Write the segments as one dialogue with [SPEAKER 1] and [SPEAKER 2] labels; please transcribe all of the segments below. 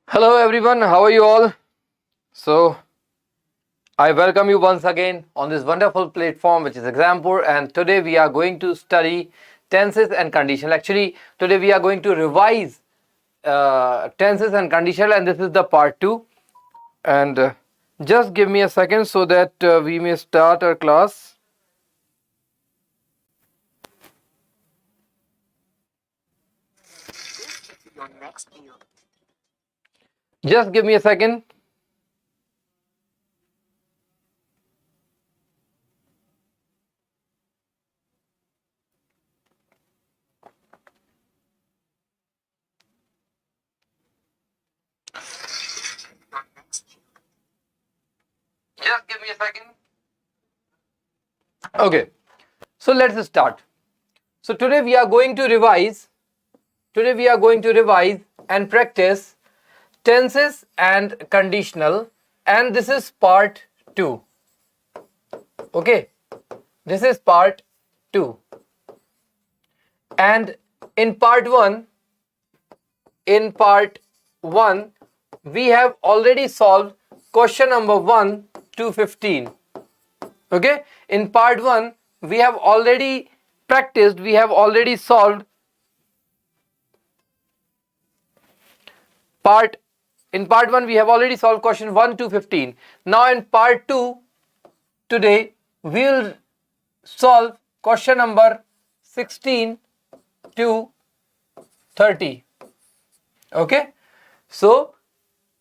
[SPEAKER 1] Hello everyone, how are you all? So, I welcome you once again on this wonderful platform which is Exampur, and today we are going to study tenses and conditional. Actually, today we are going to revise tenses and conditional, and this is the part 2. And just give me a second so that we may start our class. Just give me a second. Just give me a second. Okay, so let's start. So today we are going to revise. Today we are going to revise and practice tenses and conditional, and this is part 2. Okay, this is part 2, and in part 1 we have already solved question number 1 to 15. Okay, in part 1 we have already practiced, we have already solved part in part 1 we have already solved question 1 to 15. Now in part 2 today we will solve question number 16 to 30. Okay, so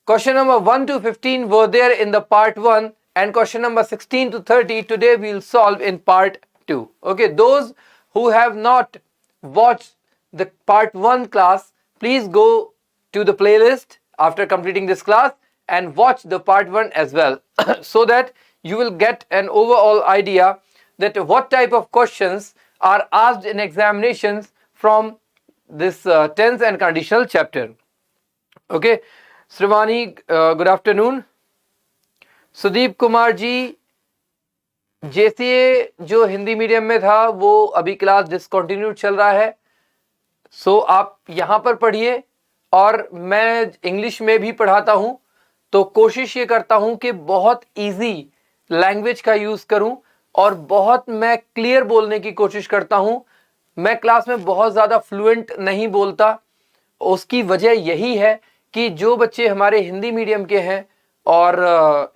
[SPEAKER 1] question number 1 to 15 were there in the part 1, and question number 16 to 30 today we will solve in part 2. Okay, those who have not watched the part 1 class, please go to the playlist after completing this class and watch the part 1 as well so that you will get an overall idea that what type of questions are asked in examinations from this tense and conditional chapter. Okay, Srivani, good afternoon. Sudeep Kumar ji, JCA जो Hindi medium में था वो अभी class discontinued चल रहा है, सो आप यहाँ पर पढ़िए और मैं इंग्लिश में भी पढ़ाता हूँ, तो कोशिश ये करता हूँ कि बहुत इजी लैंग्वेज का यूज़ करूँ और बहुत मैं क्लियर बोलने की कोशिश करता हूँ. मैं क्लास में बहुत ज़्यादा फ्लुएंट नहीं बोलता. उसकी वजह यही है कि जो बच्चे हमारे हिंदी मीडियम के हैं और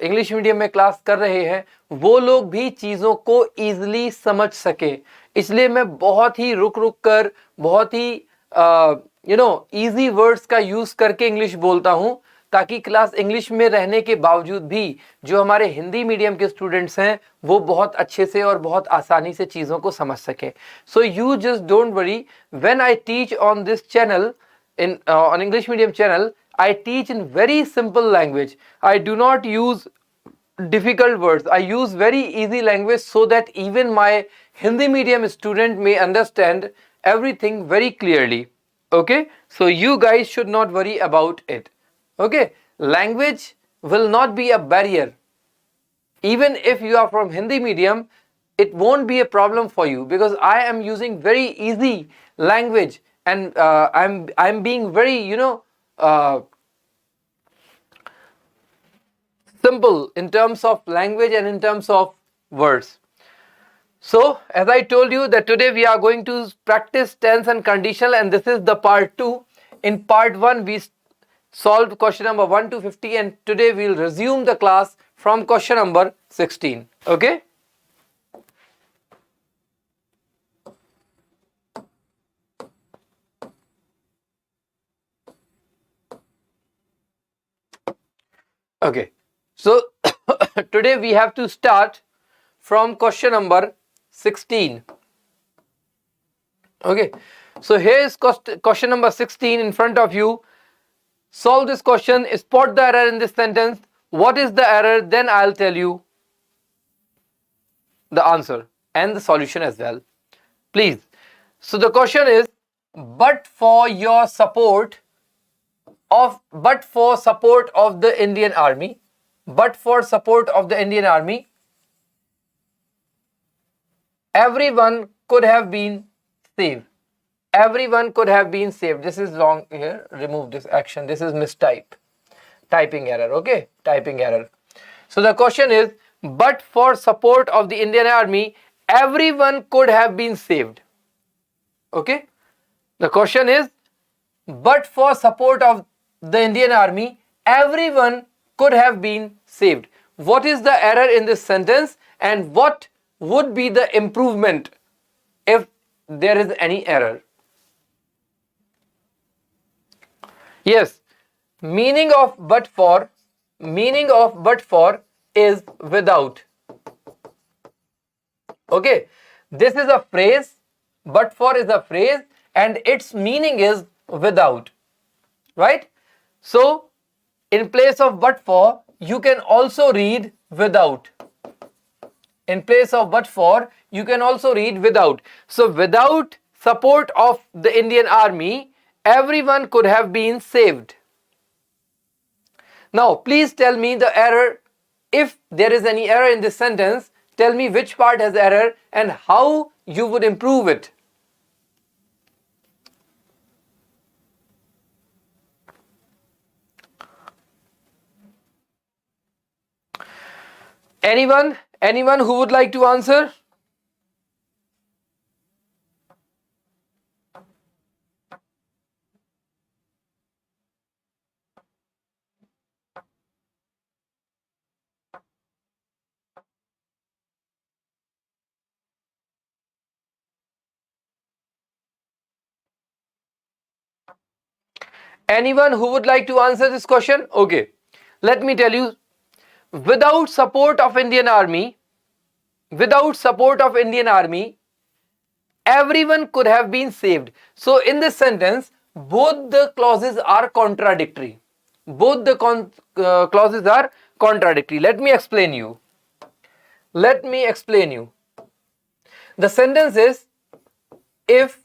[SPEAKER 1] इंग्लिश मीडियम में क्लास कर रहे हैं वो लोग भी चीज़ों को ईजिली समझ सके, इसलिए मैं बहुत ही रुक रुक कर बहुत ही ईजी वर्ड्स का यूज़ करके इंग्लिश बोलता हूं, ताकि क्लास इंग्लिश में रहने के बावजूद भी जो हमारे हिंदी मीडियम के स्टूडेंट्स हैं वो बहुत अच्छे से और बहुत आसानी से चीज़ों को समझ सकें. So you just don't worry, when I teach on this channel on English medium channel, I teach in very simple language. I do not use difficult words. I use very easy language so that even my Hindi medium student may understand everything very clearly. Okay, so you guys should not worry about it. Okay, language will not be a barrier. Even if you are from Hindi medium, it won't be a problem for you, because I am using very easy language, and I'm being very simple in terms of language and in terms of words. So as I told you that today we are going to practice tense and conditional, and this is the part 2. In part 1 we solved question number 1 to 50, and today we will resume the class from question number 16. Okay, okay, so today we have to start from question number 16. Okay, so here is question number 16 in front of you. Solve this question, spot the error in this sentence. What is the error? Then I'll tell you the answer and the solution as well. Please. So the question is, but for support of the Indian Army, everyone could have been saved. Everyone could have been saved. This is wrong here. Remove this action. This is mistype. typing error. Okay, typing error. So the question is, but for support of the Indian Army, everyone could have been saved. Okay, the question is, but for support of the Indian Army, everyone could have been saved. What is the error in this sentence, and what would be the improvement if there is any error? Yes, meaning of but for is without. Okay, this is a phrase, but for is a phrase and its meaning is without, right? So in place of but for, you can also read without. In place of but for, you can also read without. So without support of the Indian Army, everyone could have been saved. Now please tell me the error. If there is any error in this sentence, tell me which part has error and how you would improve it. Anyone who would like to answer? Anyone who would like to answer this question? Okay, let me tell you, without support of Indian Army, everyone could have been saved. So in this sentence, both the clauses are contradictory. Clauses are contradictory. Let me explain you. The sentence is, if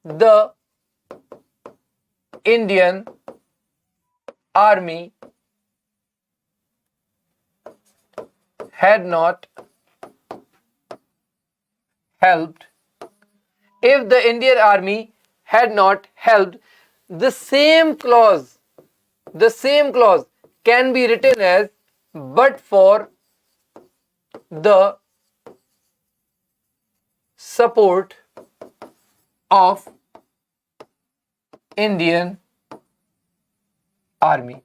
[SPEAKER 1] the Indian Army had not helped, the same clause can be written as but for the support of Indian Army.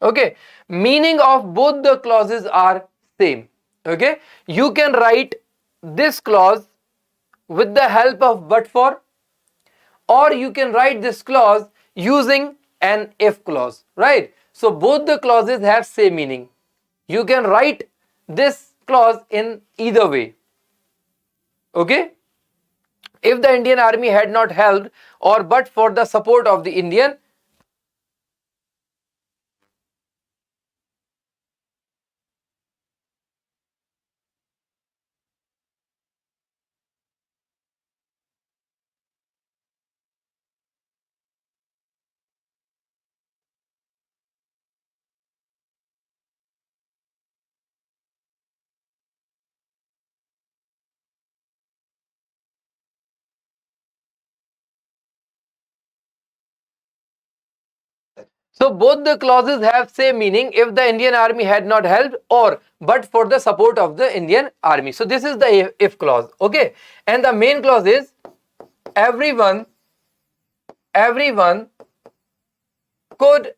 [SPEAKER 1] Okay, meaning of both the clauses are same. Okay, you can write this clause with the help of but for, or you can write this clause using an if clause, right? So both the clauses have same meaning. You can write this clause in either way. Okay, if the Indian Army had not helped, or but for the support of the Indian. So both the clauses have same meaning, if the Indian Army had not helped, or but for the support of the Indian Army. So this is the if clause. Okay, and the main clause is everyone could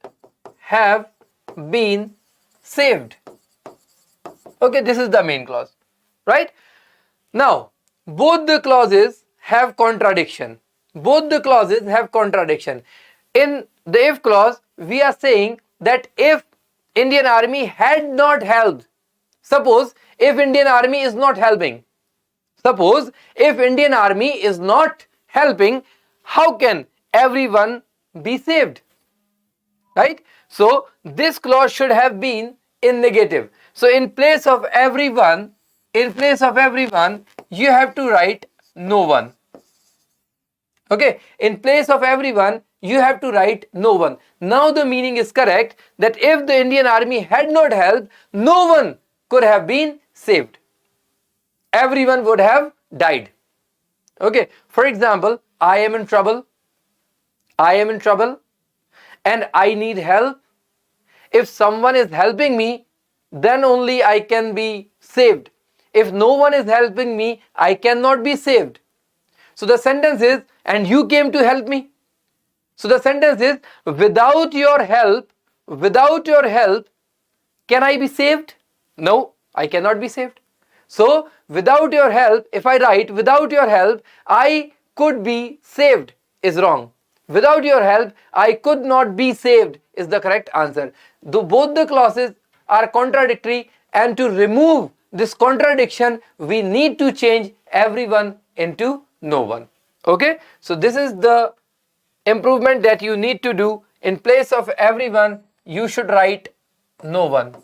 [SPEAKER 1] have been saved. Okay, this is the main clause, right? Now both the clauses have contradiction. In the if clause, we are saying that if Indian Army had not helped, suppose if Indian Army is not helping, how can everyone be saved? Right? So this clause should have been in negative. So in place of everyone, you have to write no one. Okay, in place of everyone, you have to write no one. Now the meaning is correct, that if the Indian Army had not helped, no one could have been saved. Everyone would have died. Okay, for example, I am in trouble and I need help, if someone is helping me, then only I can be saved. If no one is helping me, I cannot be saved. So the sentence is, and you came to help me. So the sentence is, without your help, can I be saved? No, I cannot be saved. So without your help, if I write without your help, I could be saved is wrong. Without your help, I could not be saved is the correct answer. Though both the clauses are contradictory, and to remove this contradiction, we need to change everyone into no one. Okay, so this is the improvement that you need to do. In place of everyone, you should write no one.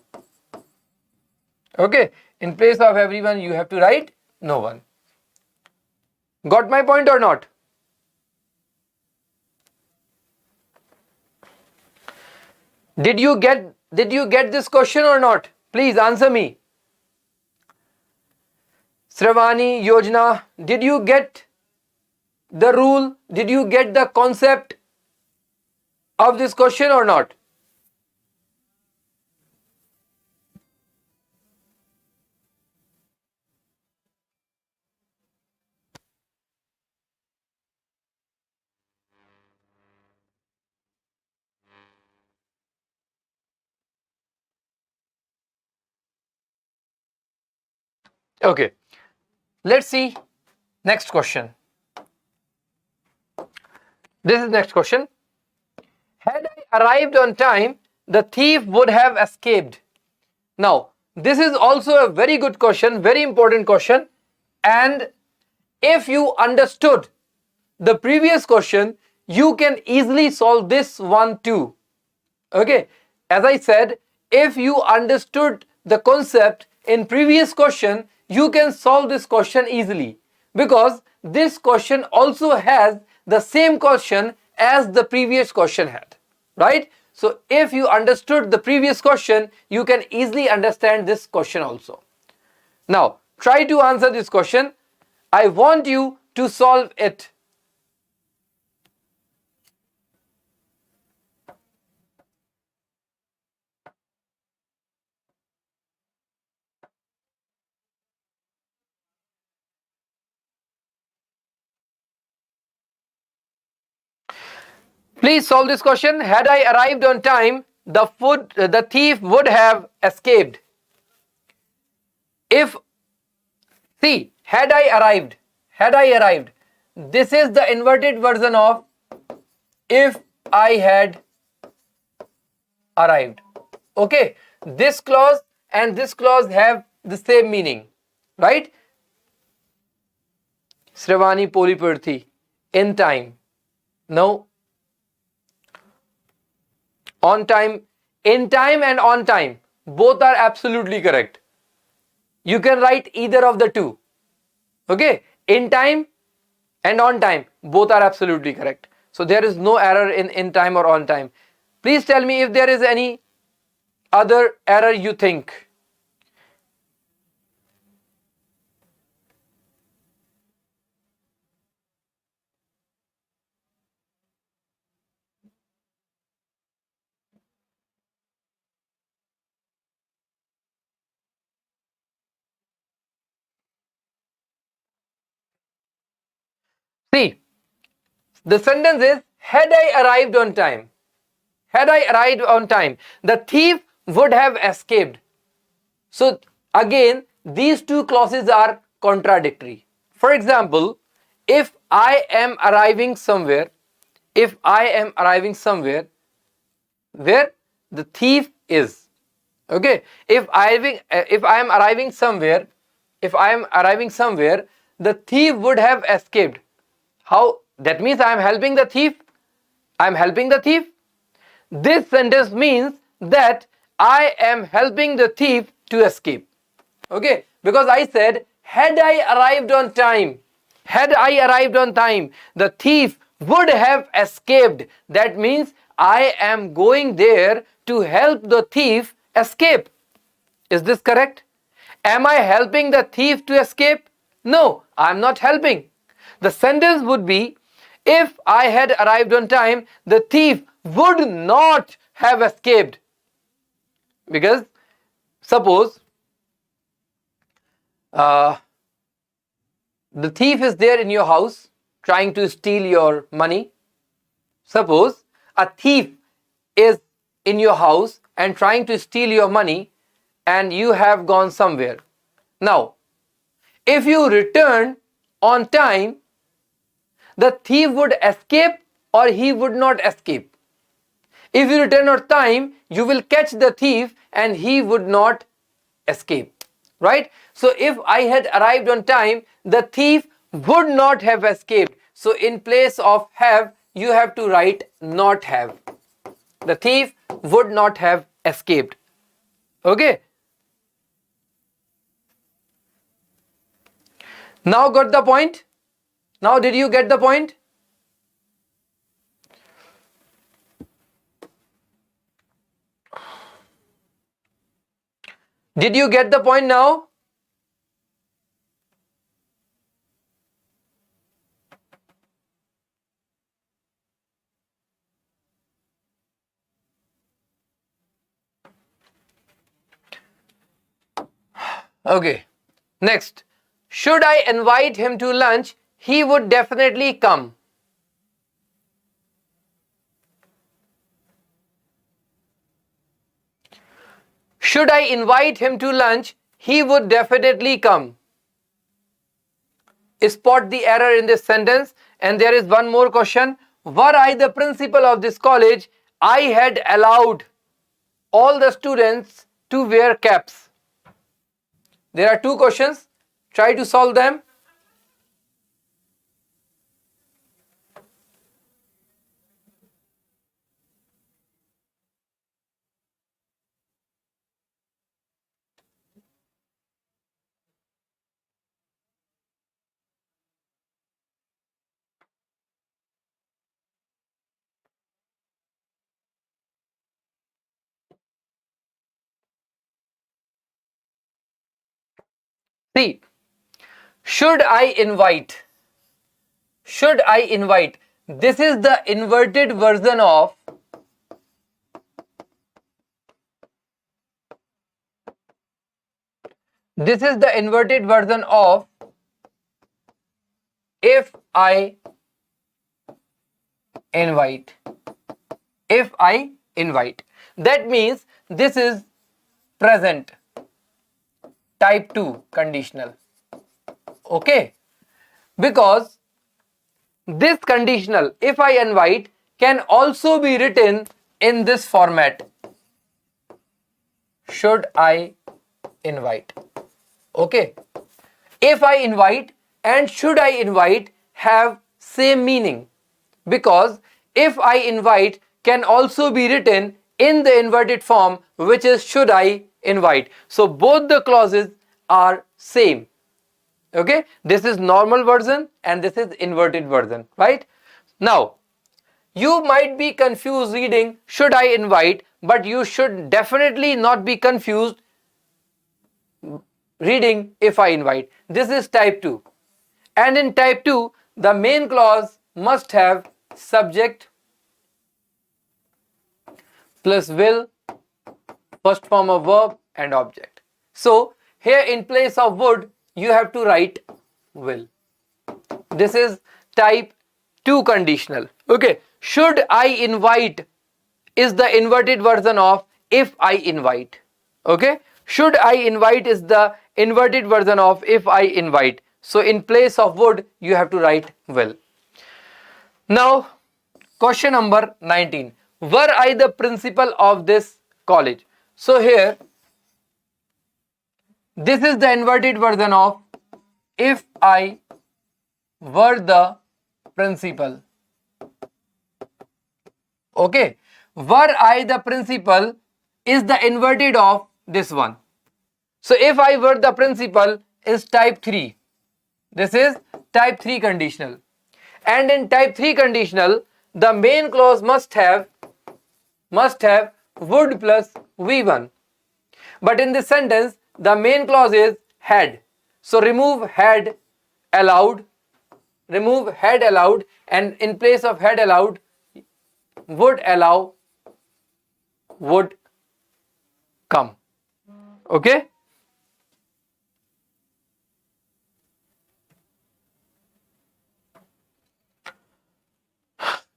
[SPEAKER 1] Okay, in place of everyone, you have to write no one. Got my point or not? Did you get this question or not? Please answer me. Sravani, Yojana, did you get the rule? Did you get the concept of this question or not? Okay, let's see next question. This is next question. Had I arrived on time, the thief would have escaped. Now, this is also a very good question, very important question. And if you understood the previous question, you can easily solve this one too. Okay, as I said, if you understood the concept in previous question, you can solve this question easily, because this question also has the same question as the previous question had, right? So if you understood the previous question, you can easily understand this question also. Now, try to answer this question. I want you to solve it. Please solve this question. Had I arrived on time, the thief would have escaped. Had I arrived, this is the inverted version of if I had arrived. Okay, this clause and this clause have the same meaning, right? Sravani Poliparthi, in time. No. On time, in time and on time, both are absolutely correct. You can write either of the two. Okay, in time and on time, both are absolutely correct. So there is no error in time or on time. Please tell me if there is any other error you think. See, the sentence is, had I arrived on time, the thief would have escaped. So again, these two clauses are contradictory. For example, if I am arriving somewhere where the thief is, okay, if I am arriving somewhere, the thief would have escaped. How? That means I am helping the thief. This sentence means that I am helping the thief to escape. Okay, because I said, had I arrived on time, the thief would have escaped. That means I am going there to help the thief escape. Is this correct? Am I helping the thief to escape? No, I am not helping. The sentence would be, if I had arrived on time, the thief would not have escaped. Because suppose the thief is there in your house trying to steal your money. Suppose a thief is in your house and trying to steal your money, and you have gone somewhere. Now, if you return on time, the thief would escape or he would not escape. If you return on time, you will catch the thief and he would not escape, right? So if I had arrived on time, the thief would not have escaped. So in place of have, you have to write not have. The thief would not have escaped. Okay? Now got the point? Now did you get the point? Did you get the point now? Okay. Next. Should I invite him to lunch? He would definitely come. Should I invite him to lunch? He would definitely come. Spot the error in this sentence. And there is one more question. Were I the principal of this college, I had allowed all the students to wear caps. There are two questions. Try to solve them. See, should I invite? Should I invite? This is the inverted version of if I invite. If I invite. That means this is present. Type 2 conditional. Okay? Because this conditional, if I invite, can also be written in this format. Should I invite? Okay? If I invite and should I invite have same meaning, because if I invite can also be written in the inverted form, which is should I invite. So both the clauses are same. Okay, this is normal version and this is inverted version, right? Now you might be confused reading should I invite, but you should definitely not be confused reading if I invite. This is type 2, and in type 2 the main clause must have subject plus will, first form of verb and object. So here in place of would you have to write will. This is type 2 conditional. Okay, should I invite is the inverted version of if I invite. Okay, should I invite is the inverted version of if I invite. So in place of would you have to write will. Now question number 19. Were I the principal of this college? So here this is the inverted version of if I were the principal. Okay, were I the principal is the inverted of this one. So if I were the principal is type 3. This is type 3 conditional. And in type 3 conditional, the main clause must have would plus V1. But in this sentence, the main clause is had. So remove had allowed, and in place of had allowed, would allow, would come. Okay.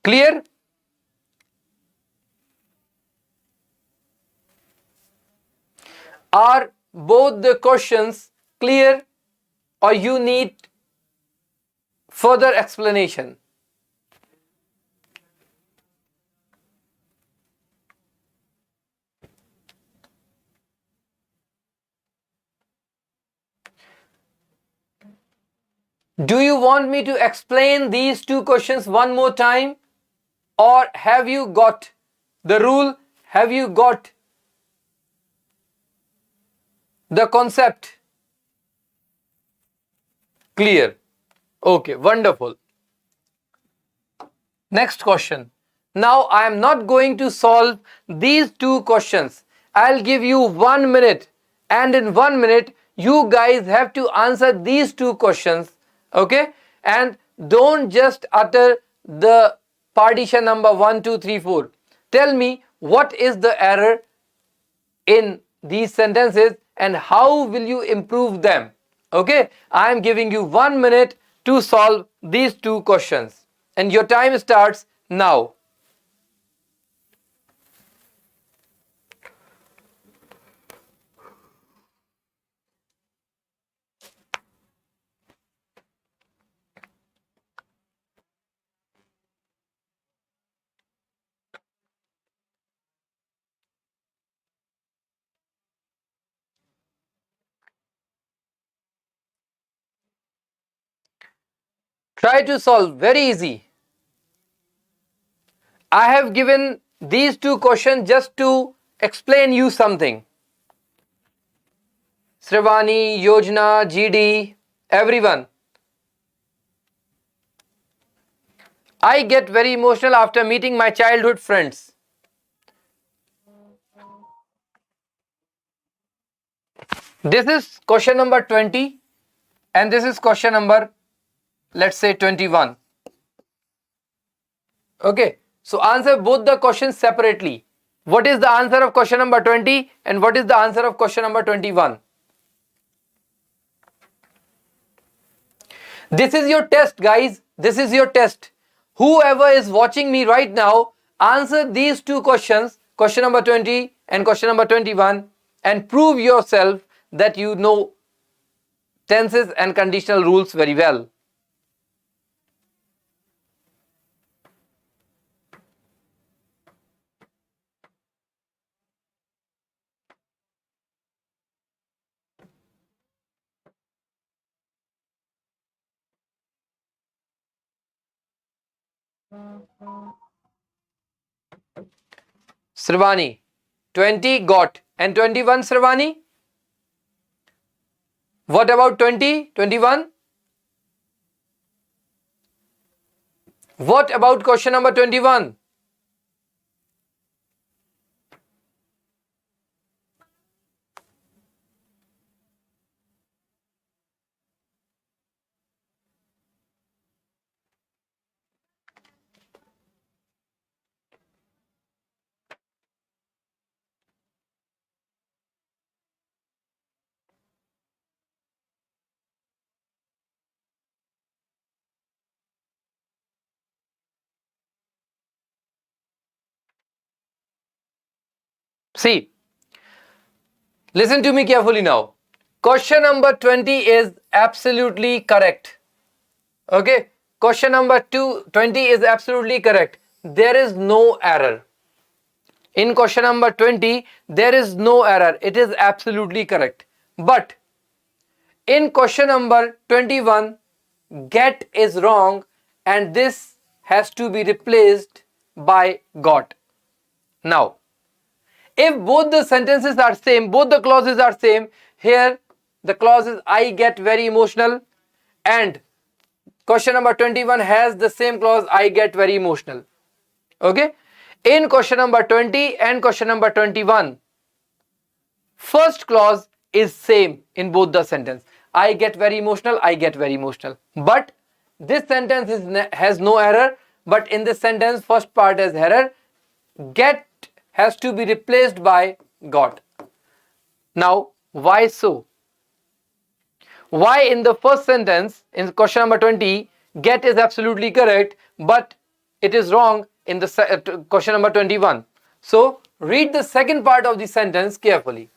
[SPEAKER 1] Clear? Are both the questions clear or you need further explanation? Do you want me to explain these two questions one more time, or have you got the rule? Have you got the concept clear? Okay, wonderful. Next question. Now I am not going to solve these two questions. I'll give you 1 minute, and in 1 minute you guys have to answer these two questions. Okay, and don't just utter the partition number 1 2 3 4. Tell me what is the error in these sentences and how will you improve them. Okay, I am giving you 1 minute to solve these two questions, and your time starts now. Try to solve, very easy. I have given these two questions just to explain you something. Srivani, Yojana, GD, everyone. I get very emotional after meeting my childhood friends. This is question number 20 and this is question number, let's say, 21. Okay, so answer both the questions separately. What is the answer of question number 20 and what is the answer of question number 21? This is your test, guys. This is your test. Whoever is watching me right now, answer these two questions, question number 20 and question number 21, and prove yourself that you know tenses and conditional rules very well. Srivani, 20 got, and 21 Srivani? What about 20, 21? What about question number 21? See, listen to me carefully now. Question number 20 is absolutely correct. Okay, question number 20 is absolutely correct. There is no error. In question number 20, there is no error. It is absolutely correct. But in question number 21, get is wrong and this has to be replaced by got. Now, if both the sentences are same, both the clauses are same, here the clause is I get very emotional, and question number 21 has the same clause I get very emotional. Okay, in question number 20 and question number 21, first clause is same in both the sentence. I get very emotional, I get very emotional. But this sentence has no error, but in this sentence first part has error. Get has to be replaced by got. Now, why so? Why in the first sentence, in question number 20, get is absolutely correct, but it is wrong in the question number 21. So, read the second part of the sentence carefully.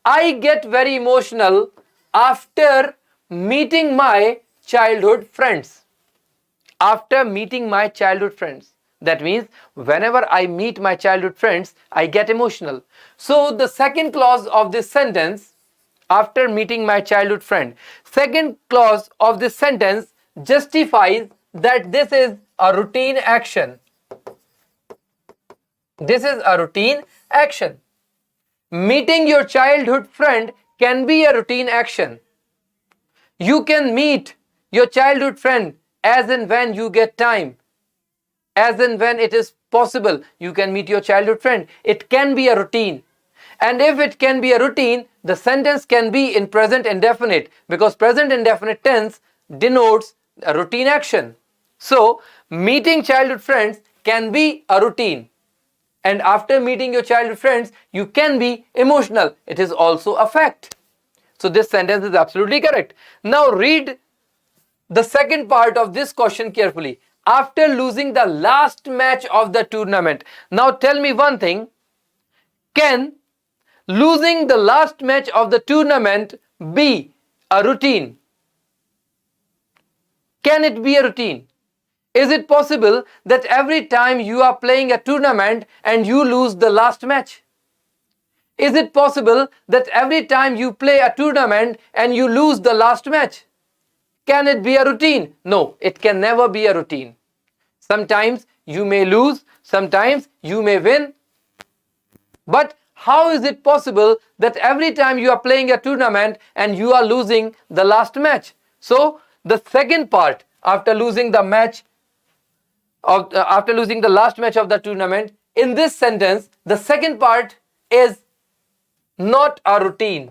[SPEAKER 1] I get very emotional after meeting my childhood friends. After meeting my childhood friends. That means whenever I meet my childhood friends, I get emotional. So the second clause of this sentence, after meeting my childhood friend, second clause of this sentence justifies that this is a routine action. This is a routine action. Meeting your childhood friend can be a routine action. You can meet your childhood friend as and when you get time. As and when it is possible, you can meet your childhood friend. It can be a routine. And if it can be a routine, the sentence can be in present indefinite, because present indefinite tense denotes a routine action. So, meeting childhood friends can be a routine. And after meeting your childhood friends, you can be emotional. It is also a fact. So, this sentence is absolutely correct. Now, read the second part of this question carefully. After losing the last match of the tournament. Now tell me one thing. Can losing the last match of the tournament be a routine? Can it be a routine? Is it possible that every time you are playing a tournament and you lose the last match? Is it possible that every time you play a tournament and you lose the last match? Can it be a routine? No, it can never be a routine. Sometimes you may lose, sometimes you may win. But how is it possible that every time you are playing a tournament and you are losing the last match? So the second part, after losing the last match of the tournament, in this sentence, the second part is not a routine.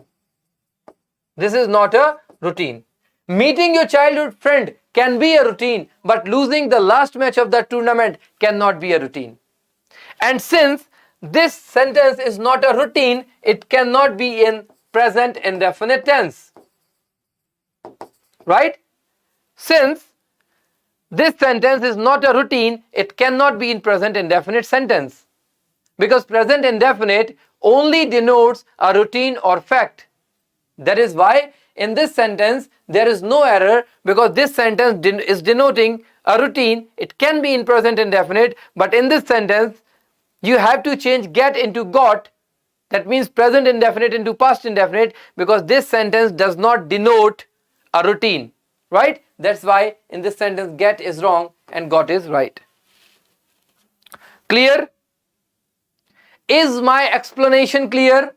[SPEAKER 1] This is not a routine. Meeting your childhood friend can be a routine, but losing the last match of the tournament cannot be a routine. And since this sentence is not a routine, it cannot be in present indefinite tense. Right? Since this sentence is not a routine, it cannot be in present indefinite sentence. Because present indefinite only denotes a routine or fact. That is why in this sentence there is no error, because this sentence is denoting a routine. It can be in present indefinite, but in this sentence you have to change get into got. That means present indefinite into past indefinite, because this sentence does not denote a routine. Right? That's why in this sentence get is wrong and got is right. Clear? Is my explanation clear?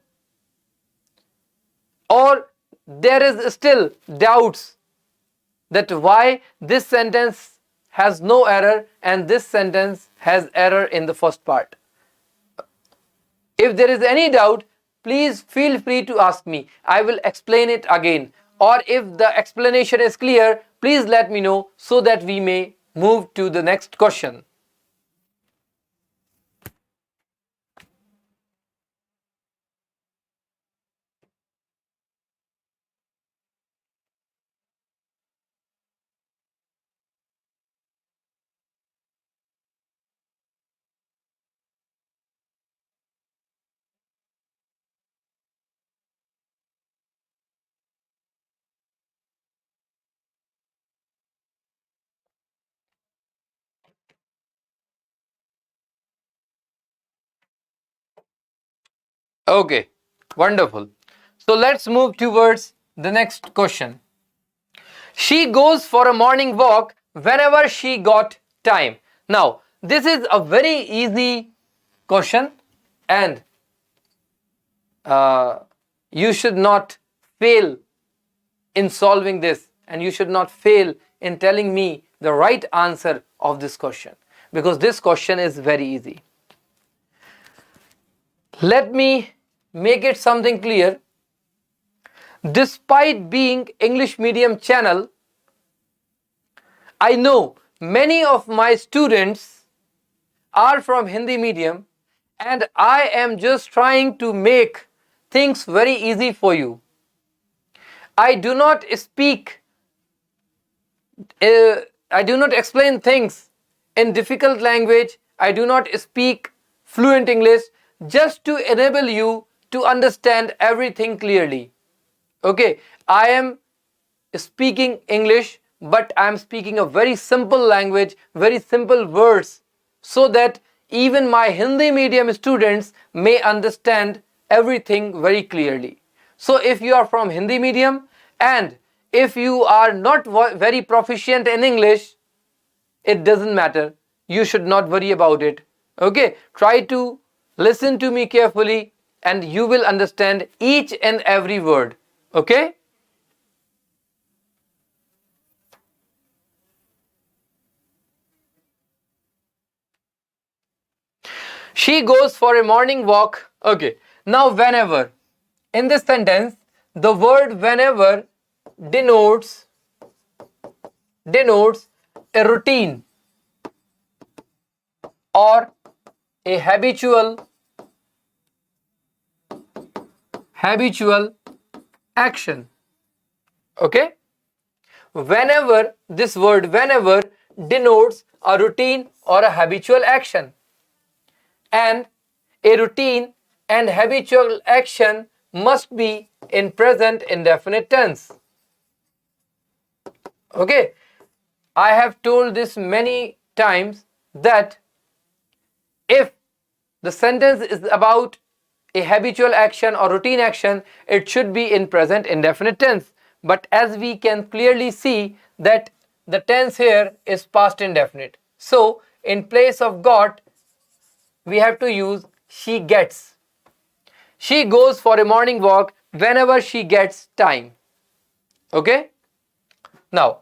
[SPEAKER 1] Or there is still doubts that why this sentence has no error and this sentence has error in the first part? If there is any doubt, please feel free to ask me. I will explain it again. Or if the explanation is clear, please let me know so that we may move to the next question. Okay, wonderful. So let's move towards the next question. She goes for a morning walk whenever she got time. Now, this is a very easy question, and you should not fail in solving this, and you should not fail in telling me the right answer of this question, because this question is very easy. Let me make it something clear. Despite being English medium channel, I know many of my students are from Hindi medium, and I am just trying to make things very easy for you. I do not explain things in difficult language. I do not speak fluent English, just to enable you to understand everything clearly. Okay, I am speaking English, but I am speaking a very simple language, very simple words, so that even my Hindi medium students may understand everything very clearly. So if you are from Hindi medium and if you are not very proficient in English, it doesn't matter. You should not worry about it. Okay, try to listen to me carefully and you will understand each and every word. Okay. She goes for a morning walk. Okay. Now whenever, in this sentence, the word whenever denotes a routine or a habitual action. Okay. Whenever, this word whenever denotes a routine or a habitual action, and a routine and habitual action must be in present indefinite tense. Okay, I have told this many times that if the sentence is about a habitual action or routine action, it should be in present indefinite tense. But as we can clearly see that the tense here is past indefinite. So in place of got, we have to use she gets. She goes for a morning walk whenever she gets time. Okay. Now,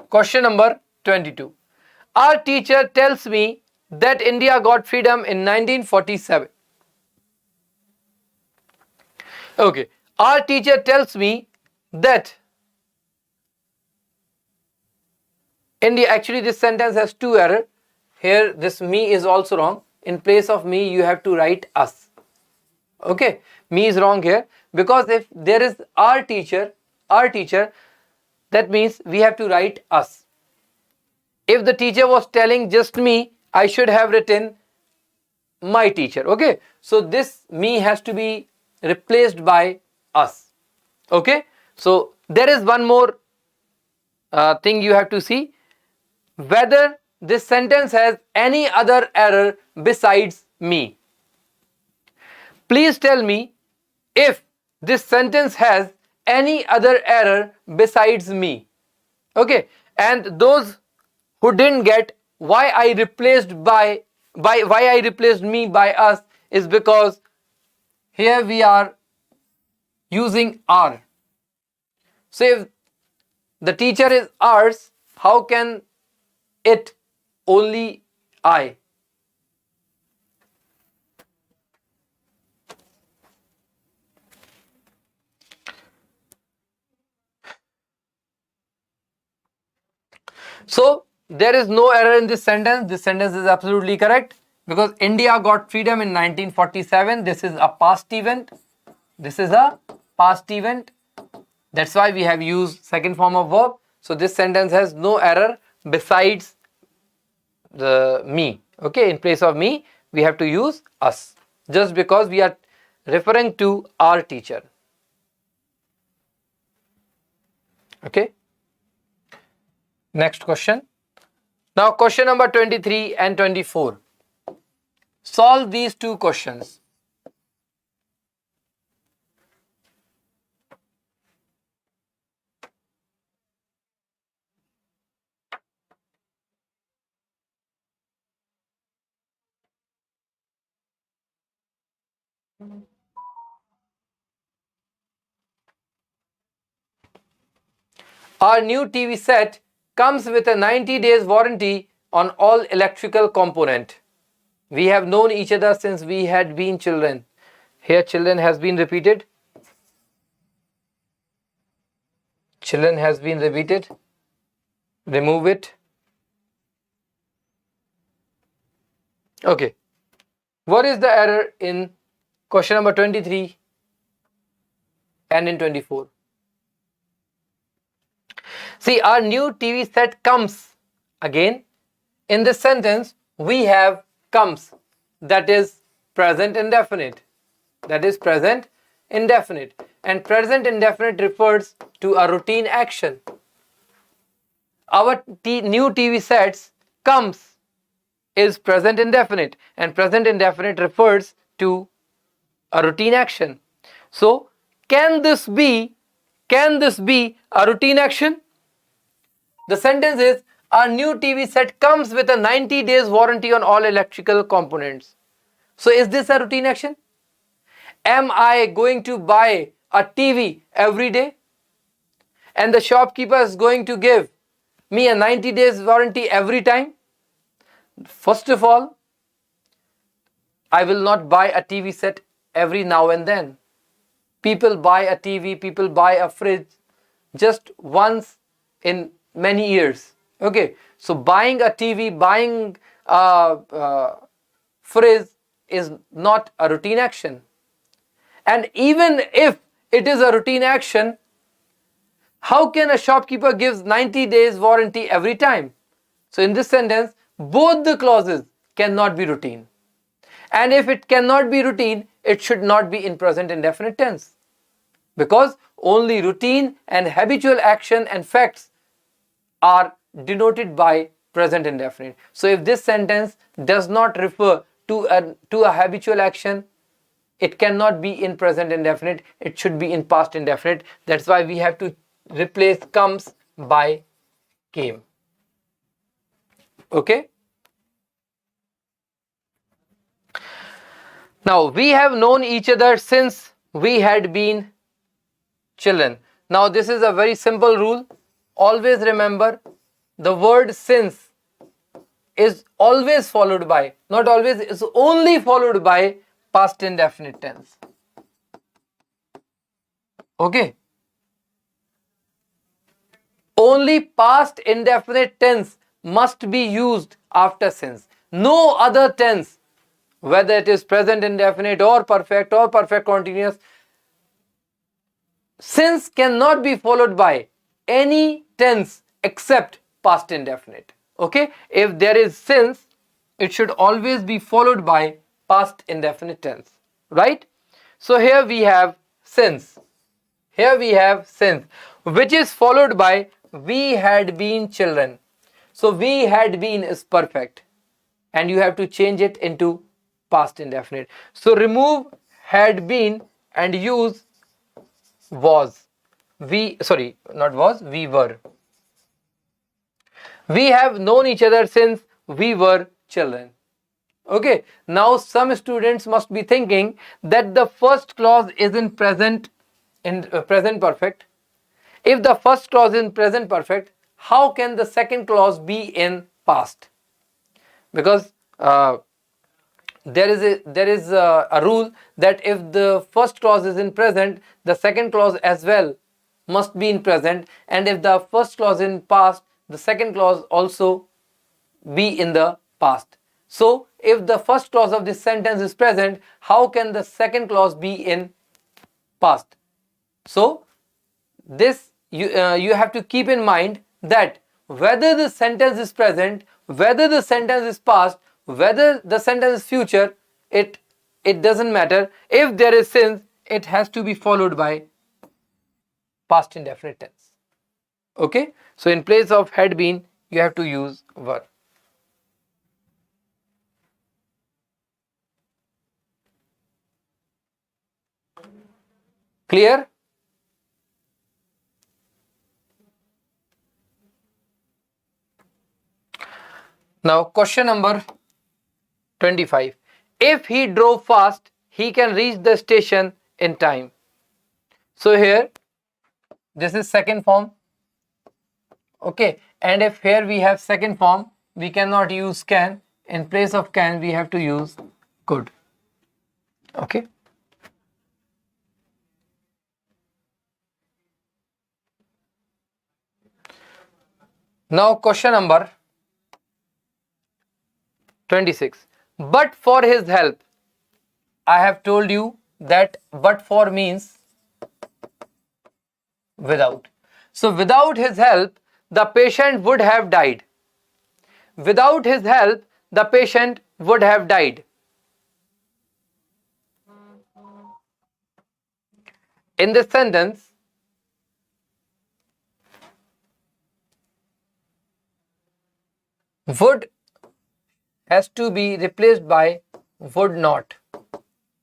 [SPEAKER 1] question number 22. Our teacher tells me that India got freedom in 1947. Okay. Our teacher tells me that India, actually this sentence has two errors. Here this me is also wrong. In place of me you have to write us. Okay, me is wrong here, because if there is our teacher, that means we have to write us. If the teacher was telling just me, I should have written my teacher. Okay, so this me has to be replaced by us. Okay, so there is one more thing you have to see, whether this sentence has any other error besides me. Please tell me if this sentence has any other error besides me. Okay, and those who didn't get why I replaced me by us is because here we are using our. So if the teacher is ours, how can it only I? So there is no error in this sentence. This sentence is absolutely correct, because India got freedom in 1947. This is a past event. This is a past event. That's why we have used second form of verb. So this sentence has no error besides the me. Okay, in place of me we have to use us, just because we are referring to our teacher. Okay. Next question. Now question number 23 and 24. Solve these two questions. Our new TV set comes with a 90 days warranty on all electrical component. We have known each other since we had been children. Here children has been repeated. Children has been repeated. Remove it. Okay. What is the error in question number 23 and in 24. See, our new TV set comes. Again, in this sentence, we have comes. That is present indefinite. That is present indefinite. And present indefinite refers to a routine action. Our new TV sets comes is present indefinite, and present indefinite refers to a routine action. So, can this be a routine action? The sentence is, our new TV set comes with a 90 days warranty on all electrical components. So, is this a routine action? Am I going to buy a TV every day? And the shopkeeper is going to give me a 90 days warranty every time? First of all, I will not buy a TV set every now and then. People buy a TV, people buy a fridge just once in many years. Okay, so buying a TV, buying a fridge is not a routine action. And even if it is a routine action, how can a shopkeeper gives 90 days warranty every time? So in this sentence, both the clauses cannot be routine. And if it cannot be routine, it should not be in present indefinite tense. Because only routine and habitual action and facts are denoted by present indefinite. So if this sentence does not refer to a habitual action, it cannot be in present indefinite, it should be in past indefinite. That's why we have to replace comes by came. Okay? Now, we have known each other since we had been children. Now, this is a very simple rule. Always remember, the word since is always followed by, not always, is only followed by past indefinite tense. Okay? Only past indefinite tense must be used after since. No other tense, whether it is present indefinite or perfect continuous, since cannot be followed by any tense except past indefinite. Okay? If there is since, it should always be followed by past indefinite tense. Right? So here we have since. Here we have since, which is followed by we had been children. So we had been is perfect, and you have to change it into past indefinite. So remove had been and use was. We were. We have known each other since we were children. Okay, now some students must be thinking that the first clause is in present perfect. If the first clause is in present perfect, how can the second clause be in past? Because there is a rule that if the first clause is in present, the second clause as well must be in present, and if the first clause in past, the second clause also be in the past. So if the first clause of this sentence is present, how can the second clause be in past? So this you have to keep in mind that whether the sentence is present, whether the sentence is past, whether the sentence is future, it doesn't matter. If there is since, it has to be followed by past indefinite tense. Okay, so in place of had been, you have to use were. Clear? Now question number 25. If he drove fast, he can reach the station in time. So here, this is second form. Okay, and if here we have second form, we cannot use can. In place of can, we have to use could. Okay. Now question number 26. But for his help, I have told you that but for means Without. So without his help, the patient would have died. Without his help, the patient would have died. In this sentence, would has to be replaced by would not.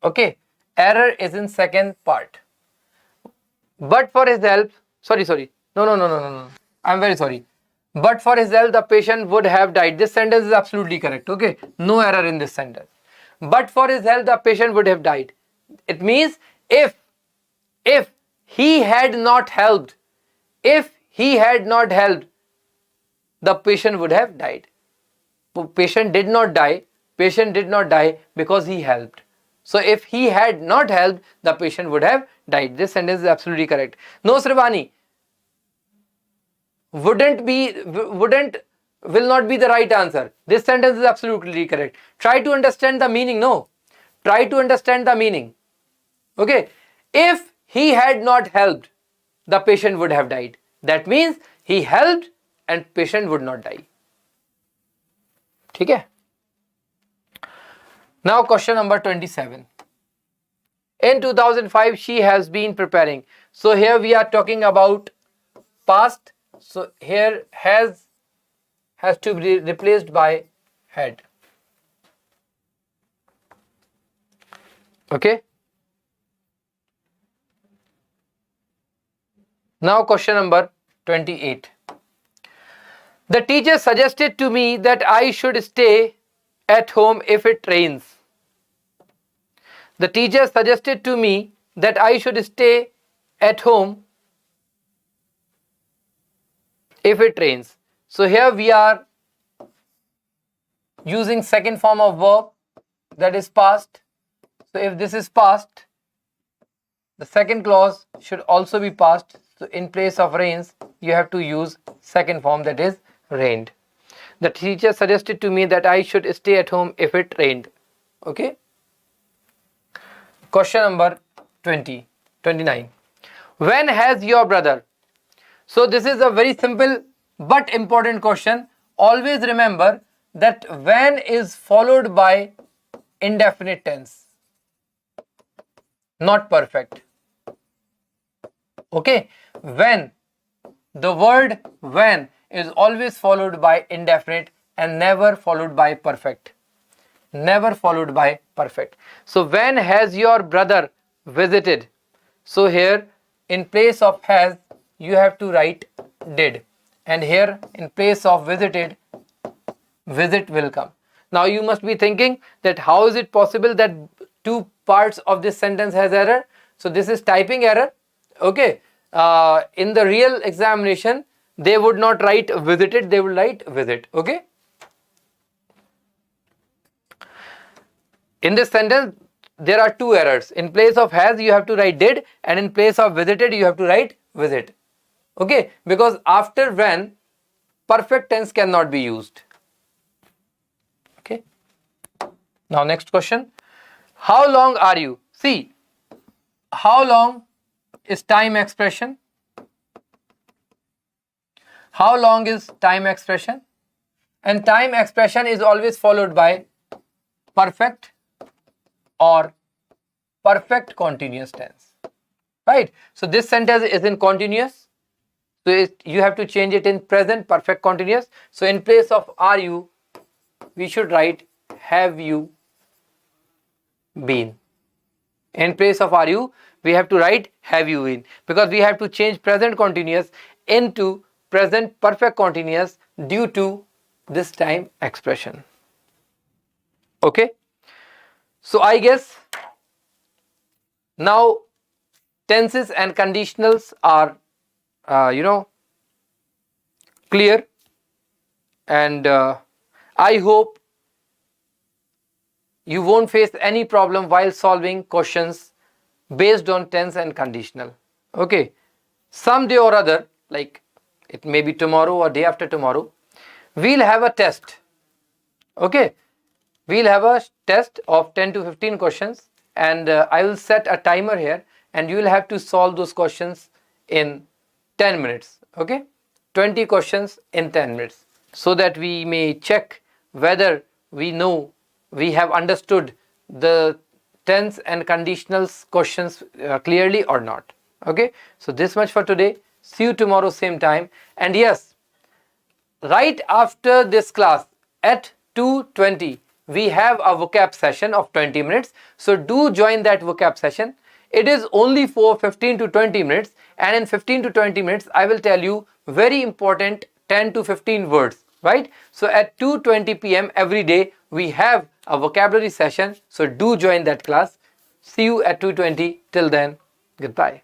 [SPEAKER 1] Okay, error is in second part. But for his help, no, I'm very sorry. But for his help, the patient would have died. This sentence is absolutely correct. Okay, no error in this sentence. But for his help, the patient would have died. It means if he had not helped, the patient would have died. Patient did not die because he helped. So if he had not helped, the patient would have died. This sentence is absolutely correct. No, Srivani, will not be the right answer. This sentence is absolutely correct. Try to understand the meaning. No, try to understand the meaning. Okay, if he had not helped, the patient would have died. That means he helped and patient would not die. ठीक है? Now question number 27. In 2005 she has been preparing. So here we are talking about past. So here has to be replaced by had. Okay. Now question number 28. The teacher suggested to me that I should stay at home if it rains. The teacher suggested to me that I should stay at home if it rains. So here we are using second form of verb, that is past. So if this is past, the second clause should also be past. So in place of rains, you have to use second form, that is rained. The teacher suggested to me that I should stay at home if it rained. Okay. Question number 29. When has your brother? So this is a very simple but important question. Always remember that when is followed by indefinite tense, not perfect. Okay. When, the word when is always followed by indefinite and never followed by perfect. Never followed by perfect. So when has your brother visited? So here in place of has, you have to write did, and here in place of visited, visit will come. Now you must be thinking that how is it possible that two parts of this sentence has error? So this is typing error. Okay. In the real examination, they would not write visited, they would write visit. Okay. In this sentence, there are two errors. In place of has, you have to write did, and in place of visited, you have to write visit. Okay, because after when, perfect tense cannot be used. Okay. Now next question. How long are you? See, how long is time expression? How long is time expression? And time expression is always followed by perfect or perfect continuous tense, right? So this sentence is in continuous, so you have to change it in present perfect continuous. So in place of are you, we should write have you been. In place of are you, we have to write have you been, because we have to change present continuous into present perfect continuous due to this time expression. Okay. So I guess now tenses and conditionals are clear, and I hope you won't face any problem while solving questions based on tense and conditional. Okay. Someday or other, like it may be tomorrow or day after tomorrow, we'll have a test. Okay. We'll have a test of 10 to 15 questions, and I will set a timer here, and you will have to solve those questions in 10 minutes. Okay, 20 questions in 10 minutes, so that we may check whether we have understood the tense and conditionals questions clearly or not. Okay, so this much for today. See you tomorrow same time. And yes, right after this class at 2:20 we have a vocab session of 20 minutes, so do join that vocab session. It is only for 15 to 20 minutes, and in 15 to 20 minutes I will tell you very important 10 to 15 words, right? So at 2:20 p.m. every day we have a vocabulary session, so do join that class. See you at 2:20. Till then, goodbye.